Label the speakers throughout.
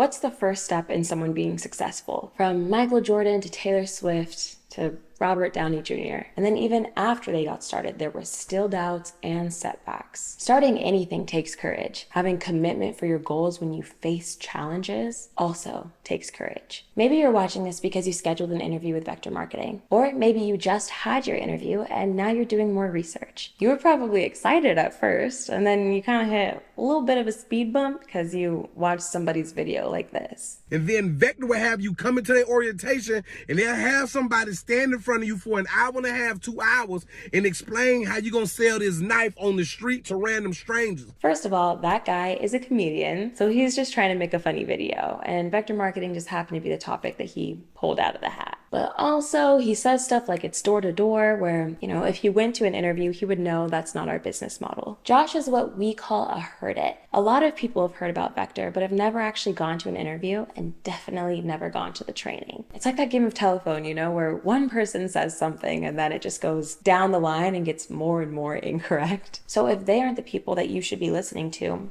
Speaker 1: What's the first step in someone being successful? From Michael Jordan to Taylor Swift to Robert Downey Jr. And then even after they got started, there were still doubts and setbacks. Starting anything takes courage. Having commitment for your goals when you face challenges also takes courage. Maybe you're watching this because you scheduled an interview with Vector Marketing, or maybe you just had your interview and now you're doing more research. You were probably excited at first, and then you kind of hit a little bit of a speed bump because you watched somebody's video like this.
Speaker 2: And then Vector will have you come into their orientation, and they'll have somebody stand in front of you for an hour and a half, 2 hours, and explain how you're going to sell this knife on the street to random strangers.
Speaker 1: First of all, that guy is a comedian, so he's just trying to make a funny video, and Vector Marketing just happened to be the topic that he pulled out of the hat. But also, he says stuff like it's door to door, where, if he went to an interview, he would know that's not our business model. Josh is what we call a heard it. A lot of people have heard about Vector, but have never actually gone to an interview and definitely never gone to the training. It's like that game of telephone, where one person says something and then it just goes down the line and gets more and more incorrect. So if they aren't the people that you should be listening to,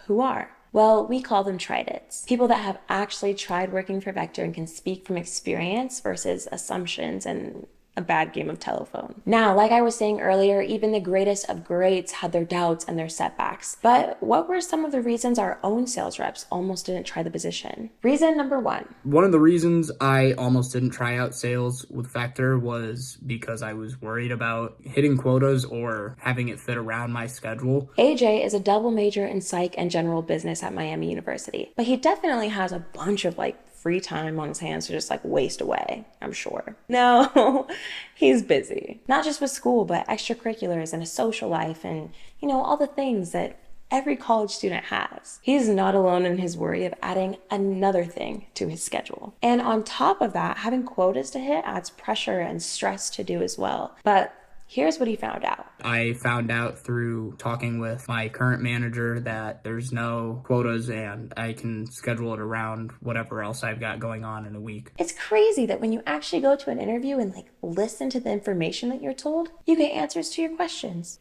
Speaker 1: who are? Well, we call them tried-its. People that have actually tried working for Vector and can speak from experience versus assumptions and a bad game of telephone. Now, like I was saying earlier, even the greatest of greats had their doubts and their setbacks. But what were some of the reasons our own sales reps almost didn't try the position? Reason number one.
Speaker 3: One of the reasons I almost didn't try out sales with Vector was because I was worried about hitting quotas or having it fit around my schedule.
Speaker 1: AJ is a double major in psych and general business at Miami University, but he definitely has a bunch of free time on his hands to just waste away, I'm sure. No, he's busy. Not just with school, but extracurriculars and a social life and, all the things that every college student has. He's not alone in his worry of adding another thing to his schedule. And on top of that, having quotas to hit adds pressure and stress to do as well. But here's what he found out.
Speaker 3: I found out through talking with my current manager that there's no quotas and I can schedule it around whatever else I've got going on in a week.
Speaker 1: It's crazy that when you actually go to an interview and listen to the information that you're told, you get answers to your questions.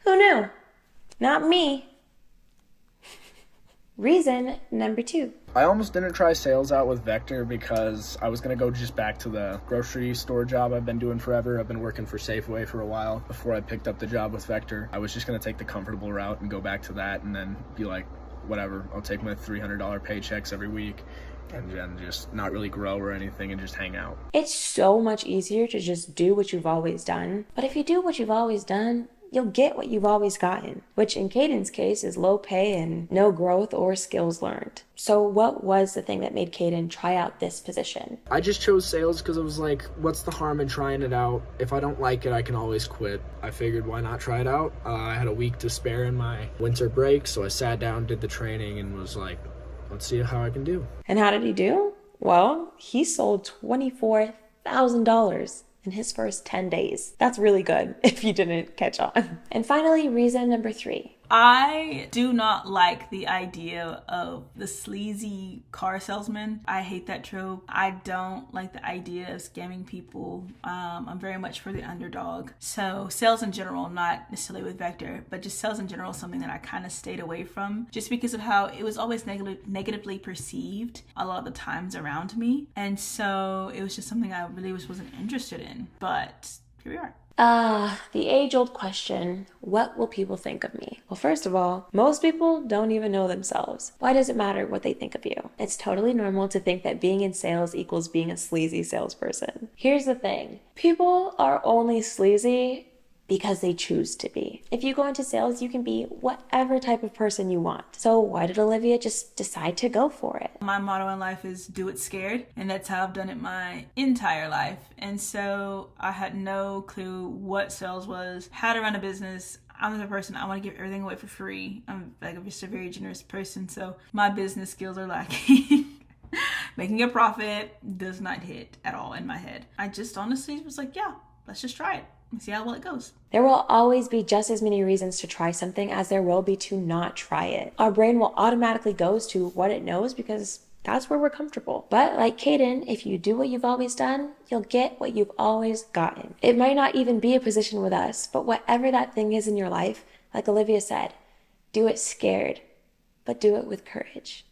Speaker 1: Who knew? Not me. Reason number two.
Speaker 4: I almost didn't try sales out with Vector because I was going to go just back to the grocery store job I've been doing forever. I've been working for Safeway for a while before I picked up the job with Vector. I was just going to take the comfortable route and go back to that and then be like, whatever, I'll take my $300 paychecks every week and then just not really grow or anything and just hang out.
Speaker 1: It's so much easier to just do what you've always done. But if you do what you've always done, you'll get what you've always gotten, which in Caden's case is low pay and no growth or skills learned. So what was the thing that made Caden try out this position?
Speaker 5: I just chose sales because I was like, what's the harm in trying it out? If I don't like it, I can always quit. I figured, why not try it out? I had a week to spare in my winter break, so I sat down, did the training, and was like, let's see how I can do.
Speaker 1: And how did he do? Well, he sold $24,000 in his first 10 days. That's really good if you didn't catch on. And finally, reason number three.
Speaker 6: I do not like the idea of the sleazy car salesman. I hate that trope. I don't like the idea of scamming people. I'm very much for the underdog. So sales in general, not necessarily with Vector, but just sales in general is something that I kind of stayed away from just because of how it was always negatively perceived a lot of the times around me. And so it was just something I really wasn't interested in. But here we are.
Speaker 1: The age-old question, what will people think of me? Well, first of all, most people don't even know themselves. Why does it matter what they think of you? It's totally normal to think that being in sales equals being a sleazy salesperson. Here's the thing. People are only sleazy because they choose to be. If you go into sales, you can be whatever type of person you want. So why did Olivia just decide to go for it?
Speaker 6: My motto in life is do it scared, and that's how I've done it my entire life. And so I had no clue what sales was, how to run a business. I'm the person, I want to give everything away for free. I'm just a very generous person, so my business skills are lacking. Making a profit does not hit at all in my head. I just honestly was like, yeah, let's just try it and see how well it goes.
Speaker 1: There will always be just as many reasons to try something as there will be to not try it. Our brain will automatically go to what it knows because that's where we're comfortable. But like Caden, if you do what you've always done, you'll get what you've always gotten. It might not even be a position with us, but whatever that thing is in your life, like Olivia said, do it scared, but do it with courage.